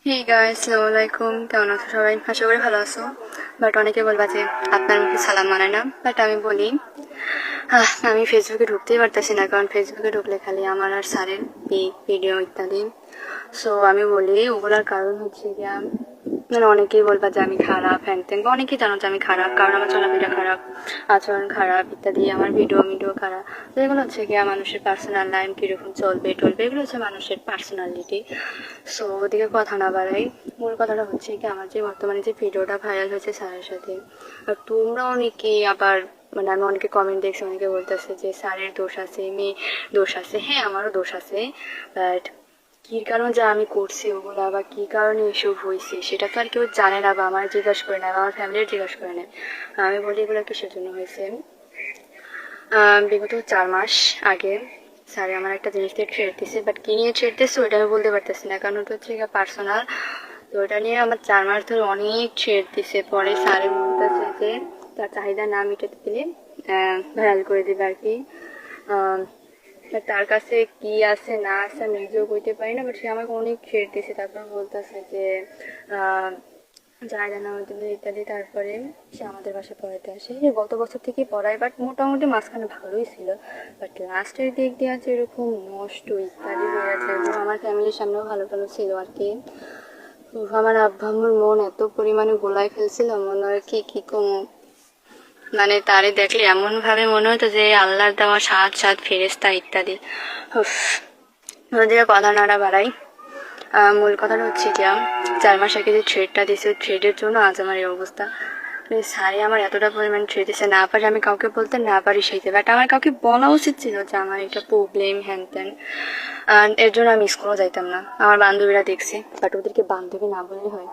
Hey guys, আসসালামু আলাইকুম। কেমন আছো সবাই? আশা করি ভালো আছো। বাট অনেকে বলবা যে আপনার মুখে সালাম মানায় না, বাট আমি বলি আমি ফেসবুকে ঢুকতেই পারতেছি না, কারণ ফেসবুকে ঢুকলে খালি আমার আর স্যারের পিক ভিডিও ইত্যাদি। সো আমি বলি ওগুলোর কারণ হচ্ছে গিয়া মানে অনেকেই বলবা যে আমি খারাপ হ্যান ত্যান, বা অনেকেই জানো যে আমি খারাপ, কারণ আমার চলাফেরা খারাপ, আচরণ খারাপ ইত্যাদি, আমার ভিডিও খারাপ। তো এগুলো হচ্ছে গিয়া মানুষের পার্সোনাল লাইফ কীরকম চলবে টলবে, এগুলো হচ্ছে মানুষের পার্সোনালিটি। সো ওদিকে কথা না বাড়াই, মূল কথাটা হচ্ছে কি, আমার যে বর্তমানে যে ভিডিওটা ভাইরাল হয়েছে স্যারের সাথে, আর তোমরা অনেকেই আবার মানে আমি অনেকে কমেন্ট দেখছি, অনেকে বলতেছে যে স্যারের দোষ আছে, মেয়ে দোষ আছে। হ্যাঁ, আমারও দোষ আছে, বাট কী কারণ যা আমি করছি ওগুলা বা কী কারণে এসব হয়েছে সেটা তো আর কেউ জানে না, বা আমার জিজ্ঞাসা করে নেয়, বা আমার ফ্যামিলির জিজ্ঞাসা করে নেয়। আমি বলি এগুলো কিসের জন্য হয়েছে। বিগত 4 মাস আগে স্যারে আমার একটা জিনিস দিয়ে ট্রেড দিছে, বাট কি নিয়ে ট্রেড দিচ্ছে ওইটা আমি বলতে পারতেছি না, কারণ ওটা হচ্ছে পার্সোনাল। তো ওটা নিয়ে আমার 4 মাস ধরে অনেক ট্রেড দিছে। পরে স্যারে বলতেছে যে তার চাহিদা না মেটাতে দিলে ভাইরাল করে দেবে আর কি। তার কাছে কি আছে না আছে আমি নিজেও কইতে পারি না, বাট সে আমাকে অনেক ট্রেড দিছে। তারপর বলতেছে যে যায় না ওদের ইত্যাদি। তারপরে সে আমাদের বাসায় পড়াতে আসে, সে গত বছর থেকেই পড়ায়, বাট মোটামুটি মাঝখানে ভালোই ছিল, বাট লাস্টের দিক দিয়ে আছে এরকম নষ্ট ইত্যাদি হয়ে আছে। এবং আমার ফ্যামিলির সামনেও ভালো ভালো ছিল আর কি। তো আমার আব্বা আম্মুর মন এত পরিমাণে গোলায় ফেলছিল, মনে হয় কি কি কম, মানে তারে দেখলে এমন ভাবে মনে হতো যে আল্লাহর দেওয়া সাত সাত ফেরেস্তা ইত্যাদি। উফ, ওদিকে কথা নাড়া বাড়াই, মূল কথাটা হচ্ছে কি, 4 মাস আগে যে থ্রেডটা দিয়েছে ওই থ্রেডের জন্য আজ আমার এই অবস্থা। মানে স্যারে আমার এতটা পরিমাণ থ্রেড দিচ্ছে, না পারি আমি কাউকে বলতে, না পারি সেইতে, বাট আমার কাউকে বলা উচিত ছিল যে আমার এটা প্রবলেম হ্যান ত্যান। এর জন্য আমি স্কুলও যাইতাম না। আমার বান্ধবীরা দেখছে, বাট ওদেরকে বান্ধবী না বললে হয়।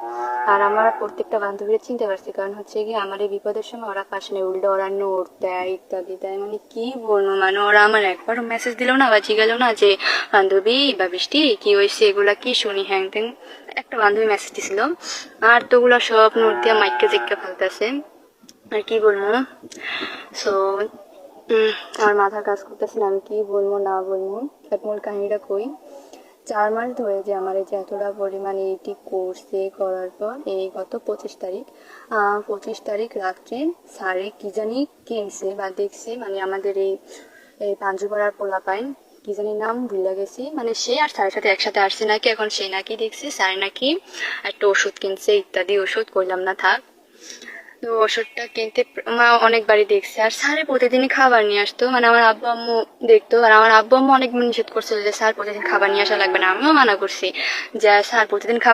আর আমার প্রত্যেকটা বান্ধবীরা চিনতে পারছি, কারণ হচ্ছে কি আমার এই বিপদের সময় ওরা পাশে নেই, উল্টো ওরা নোট দেয় ইত্যাদি দেয়। মানে কি বলবো, মানে ওরা আমার একবারও মেসেজ দিল না বা জিগালো না যে বান্ধবী বা বৃষ্টি কি হয়েছে, এগুলা কি শুনি হ্যাং ত্যাং। একটা বান্ধবী মেসেজ দিছিল, আর তো ওগুলো সব নোট দিয়ে মাইককে চেককে ফেলতেছে, আর কি বলবো। সো আমার মাথা কাজ করতেছে না আমি কি বলবো না বলবো। এক মূল কাহিনীটা কই, 4 মাস ধরে যে আমার এই যে এতটা পরিমাণে এইটি করছে, করার পর এই গত 25 তারিখ, 25 তারিখ রাত্রে স্যারে কি জানি কিনছে বা দেখছে, মানে আমাদের এই এই পাঞ্জুপাড়ার পোলাপাইন কি জানি নাম ভুলে গেছি, মানে সে আর স্যারের সাথে একসাথে আসছে নাকি, এখন সে নাকি দেখছে স্যার নাকি একটা ওষুধ কিনছে ইত্যাদি। ওষুধ করলাম না থাক। তো ওষুধটা কিনতে অনেকবারই দেখছে, আর স্যারে প্রতিদিনই খাবার নিয়ে আসতো, মানে আমার আব্বু আম্মু দেখতো, আর আমার আব্বু আম্মু অনেক নিষেধ করছিল যে স্যার প্রতিদিন খাবার নিয়ে আসা লাগবে না। আমিও মানা করছি যে স্যার প্রতিদিন